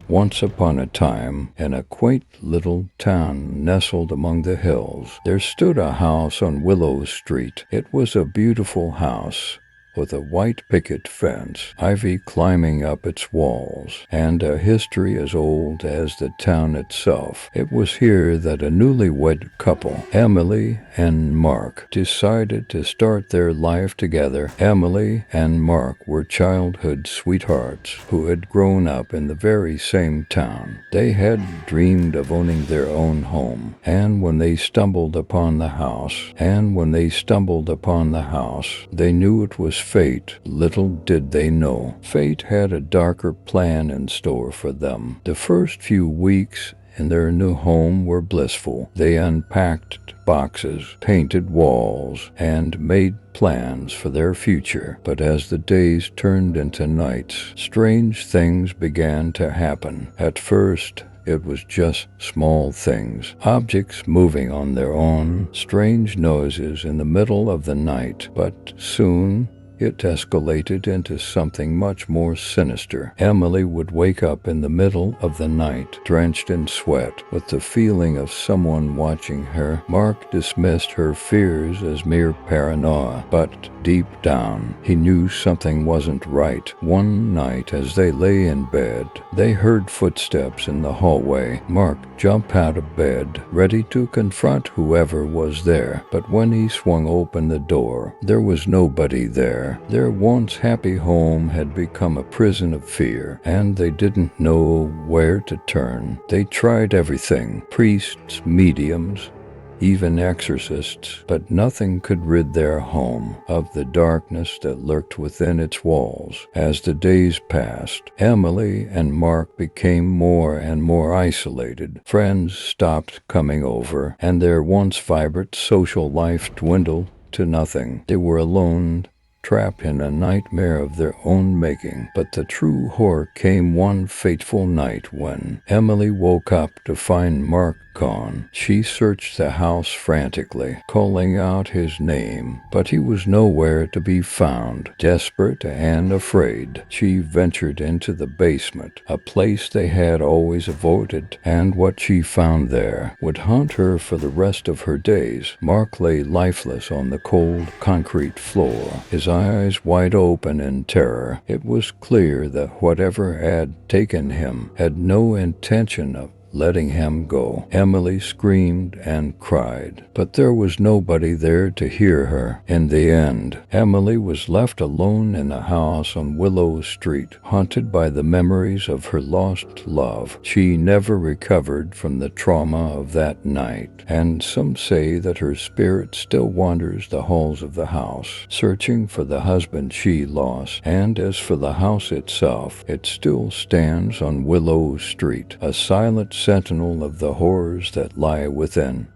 Once upon a time, in a quaint little town nestled among the hills, there stood a house on Willow Street. It was a beautiful house, with a white picket fence, ivy climbing up its walls, and a history as old as the town itself. It was here that a newlywed couple, Emily and Mark, decided to start their life together. Emily and Mark were childhood sweethearts who had grown up in the very same town. They had dreamed of owning their own home, and when they stumbled upon the house, they knew it was fate. Little did they know, fate had a darker plan in store for them. The first few weeks in their new home were blissful. They unpacked boxes, painted walls, and made plans for their future. But as the days turned into nights, strange things began to happen. At first, it was just small things, objects moving on their own, strange noises in the middle of the night, but soon it escalated into something much more sinister. Emily would wake up in the middle of the night, drenched in sweat, with the feeling of someone watching her. Mark dismissed her fears as mere paranoia, but deep down, he knew something wasn't right. One night, as they lay in bed, they heard footsteps in the hallway. Mark jumped out of bed, ready to confront whoever was there, but when he swung open the door, there was nobody there. Their once happy home had become a prison of fear, and they didn't know where to turn. They tried everything, priests, mediums, even exorcists, but nothing could rid their home of the darkness that lurked within its walls. As the days passed, Emily and Mark became more and more isolated. Friends stopped coming over, and their once vibrant social life dwindled to nothing. They were alone, trapped in a nightmare of their own making. But the true horror came one fateful night when Emily woke up to find Mark gone. She searched the house frantically, calling out his name, but he was nowhere to be found. Desperate and afraid, she ventured into the basement, a place they had always avoided, and what she found there would haunt her for the rest of her days. Mark lay lifeless on the cold concrete floor, his eyes wide open in terror. It was clear that whatever had taken him had no intention of letting him go. Emily screamed and cried, but there was nobody there to hear her. In the end, Emily was left alone in a house on Willow Street, haunted by the memories of her lost love. She never recovered from the trauma of that night, and some say that her spirit still wanders the halls of the house, searching for the husband she lost. And as for the house itself, it still stands on Willow Street, a silent sentinel of the horrors that lie within.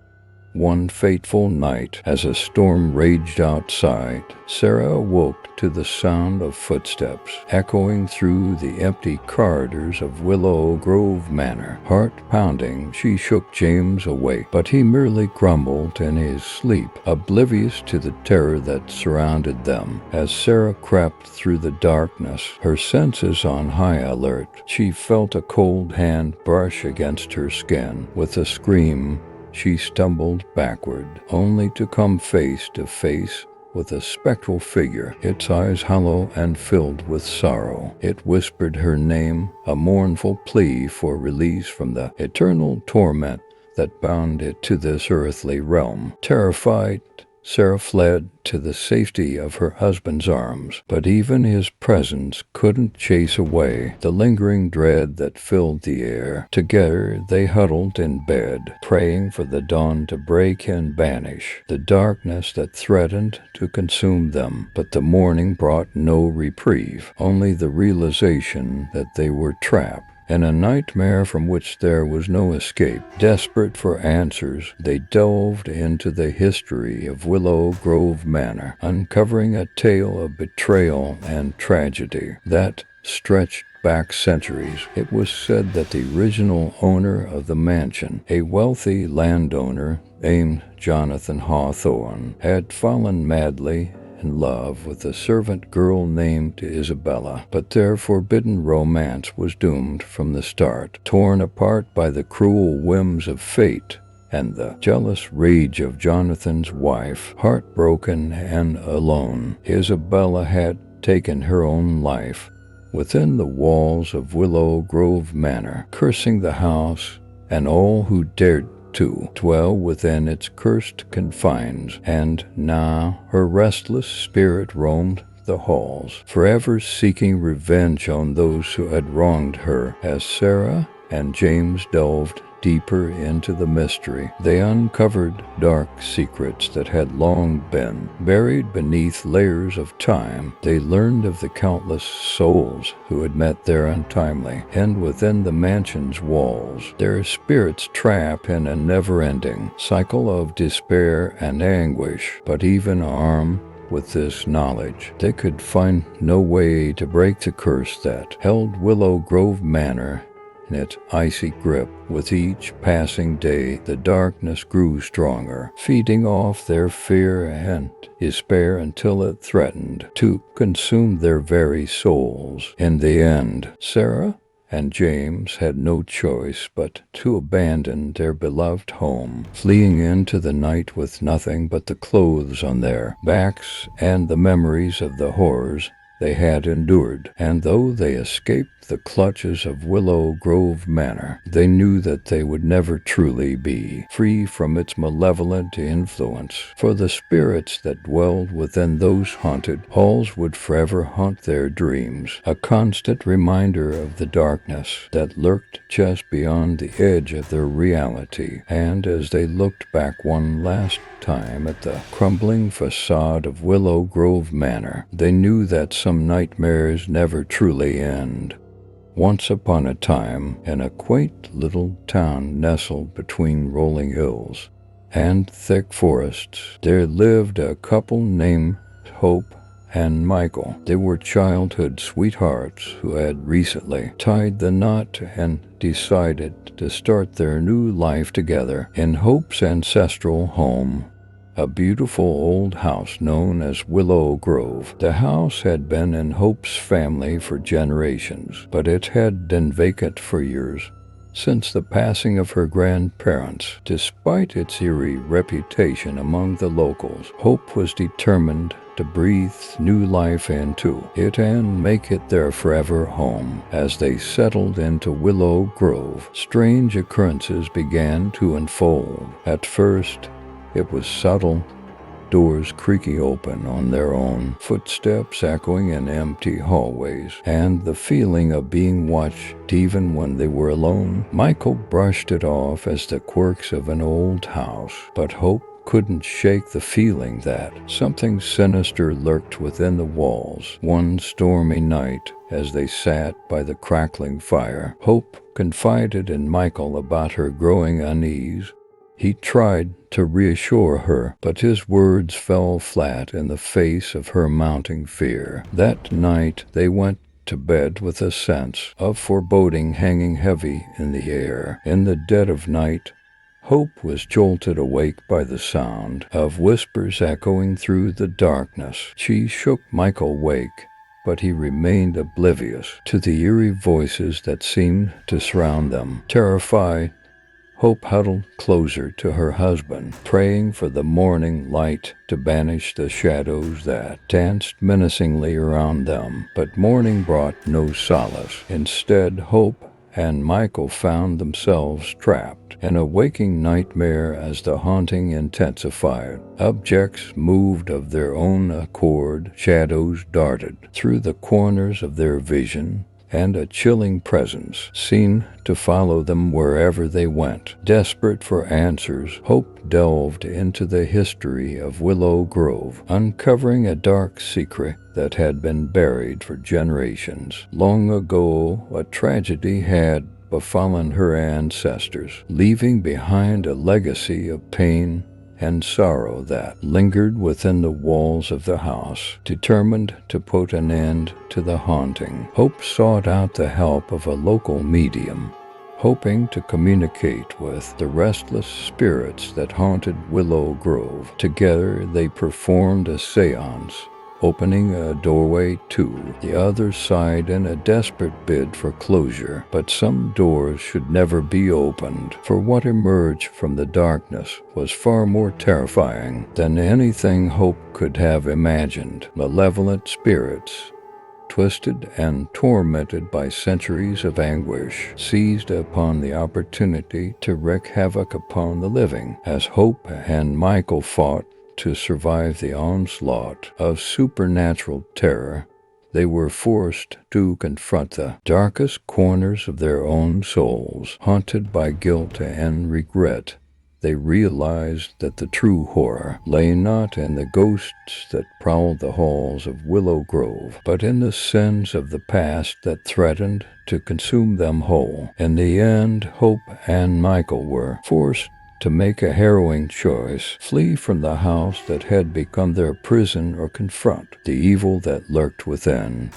One fateful night, as a storm raged outside, Sarah awoke to the sound of footsteps echoing through the empty corridors of Willow Grove Manor. Heart pounding, she shook James awake, but he merely grumbled in his sleep, oblivious to the terror that surrounded them. As Sarah crept through the darkness, her senses on high alert, she felt a cold hand brush against her skin. With a scream, she stumbled backward, only to come face to face with a spectral figure, its eyes hollow and filled with sorrow. It whispered her name, a mournful plea for release from the eternal torment that bound it to this earthly realm. Terrified, Sarah fled to the safety of her husband's arms, but even his presence couldn't chase away the lingering dread that filled the air. Together they huddled in bed, praying for the dawn to break and banish the darkness that threatened to consume them. But the morning brought no reprieve, only the realization that they were trapped in a nightmare from which there was no escape. Desperate for answers, they delved into the history of Willow Grove Manor, uncovering a tale of betrayal and tragedy that stretched back centuries. It was said that the original owner of the mansion, a wealthy landowner named Jonathan Hawthorne, had fallen madly in love with a servant girl named Isabella, but their forbidden romance was doomed from the start, torn apart by the cruel whims of fate and the jealous rage of Jonathan's wife. Heartbroken and alone, Isabella had taken her own life within the walls of Willow Grove Manor, cursing the house and all who dared to dwell within its cursed confines. And now her restless spirit roamed the halls, forever seeking revenge on those who had wronged her. As Sarah and James delved deeper into the mystery, they uncovered dark secrets that had long been buried beneath layers of time. They learned of the countless souls who had met there untimely, and within the mansion's walls, their spirits trapped in a never-ending cycle of despair and anguish. But even armed with this knowledge, they could find no way to break the curse that held Willow Grove Manor in its icy grip. With each passing day, the darkness grew stronger, feeding off their fear and despair until it threatened to consume their very souls. In the end, Sarah and James had no choice but to abandon their beloved home, fleeing into the night with nothing but the clothes on their backs and the memories of the horrors they had endured. And though they escaped the clutches of Willow Grove Manor, they knew that they would never truly be free from its malevolent influence, for the spirits that dwelled within those haunted halls would forever haunt their dreams, a constant reminder of the darkness that lurked just beyond the edge of their reality. And as they looked back one last time at the crumbling facade of Willow Grove Manor, they knew that some nightmares never truly end. Once upon a time, in a quaint little town nestled between rolling hills and thick forests, there lived a couple named Hope and Michael. They were childhood sweethearts who had recently tied the knot and decided to start their new life together in Hope's ancestral home, a beautiful old house known as Willow Grove. The house had been in Hope's family for generations, but it had been vacant for years, since the passing of her grandparents. Despite its eerie reputation among the locals, Hope was determined to breathe new life into it and make it their forever home. As they settled into Willow Grove, strange occurrences began to unfold. At first, it was subtle, doors creaking open on their own, footsteps echoing in empty hallways, and the feeling of being watched even when they were alone. Michael brushed it off as the quirks of an old house, but Hope couldn't shake the feeling that something sinister lurked within the walls. One stormy night, as they sat by the crackling fire, Hope confided in Michael about her growing unease. He tried to reassure her, but his words fell flat in the face of her mounting fear. That night they went to bed with a sense of foreboding hanging heavy in the air. In the dead of night, Hope was jolted awake by the sound of whispers echoing through the darkness. She shook Michael awake, but he remained oblivious to the eerie voices that seemed to surround them. Terrified, Hope huddled closer to her husband, praying for the morning light to banish the shadows that danced menacingly around them. But morning brought no solace. Instead, Hope and Michael found themselves trapped in a waking nightmare as the haunting intensified. Objects moved of their own accord, shadows darted through the corners of their vision, and a chilling presence seemed to follow them wherever they went. Desperate for answers, Hope delved into the history of Willow Grove, uncovering a dark secret that had been buried for generations. Long ago, a tragedy had befallen her ancestors, leaving behind a legacy of pain and sorrow that lingered within the walls of the house. Determined to put an end to the haunting, Hope sought out the help of a local medium, hoping to communicate with the restless spirits that haunted Willow Grove. Together they performed a seance, opening a doorway to the other side in a desperate bid for closure. But some doors should never be opened, for what emerged from the darkness was far more terrifying than anything Hope could have imagined. Malevolent spirits, twisted and tormented by centuries of anguish, seized upon the opportunity to wreak havoc upon the living. As Hope and Michael fought to survive the onslaught of supernatural terror, they were forced to confront the darkest corners of their own souls. Haunted by guilt and regret, they realized that the true horror lay not in the ghosts that prowled the halls of Willow Grove, but in the sins of the past that threatened to consume them whole. In the end, Hope and Michael were forced to make a harrowing choice: flee from the house that had become their prison, or confront the evil that lurked within,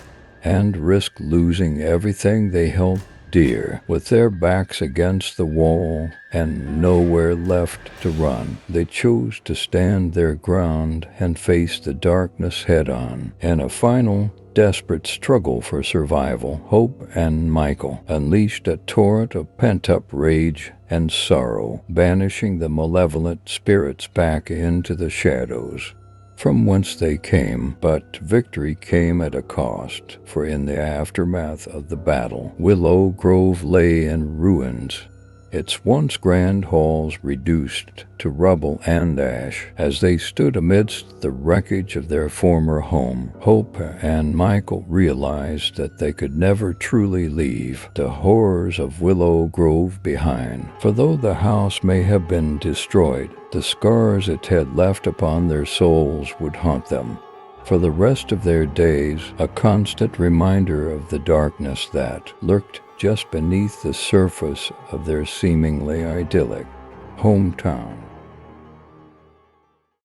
and risk losing everything they held dear. With their backs against the wall and nowhere left to run, they chose to stand their ground and face the darkness head-on. In a final, desperate struggle for survival, Hope and Michael unleashed a torrent of pent-up rage and sorrow, banishing the malevolent spirits back into the shadows from whence they came. But victory came at a cost, for in the aftermath of the battle, Willow Grove lay in ruins, its once grand halls reduced to rubble and ash. As they stood amidst the wreckage of their former home, Hope and Michael realized that they could never truly leave the horrors of Willow Grove behind. For though the house may have been destroyed, the scars it had left upon their souls would haunt them for the rest of their days, a constant reminder of the darkness that lurked just beneath the surface of their seemingly idyllic hometown.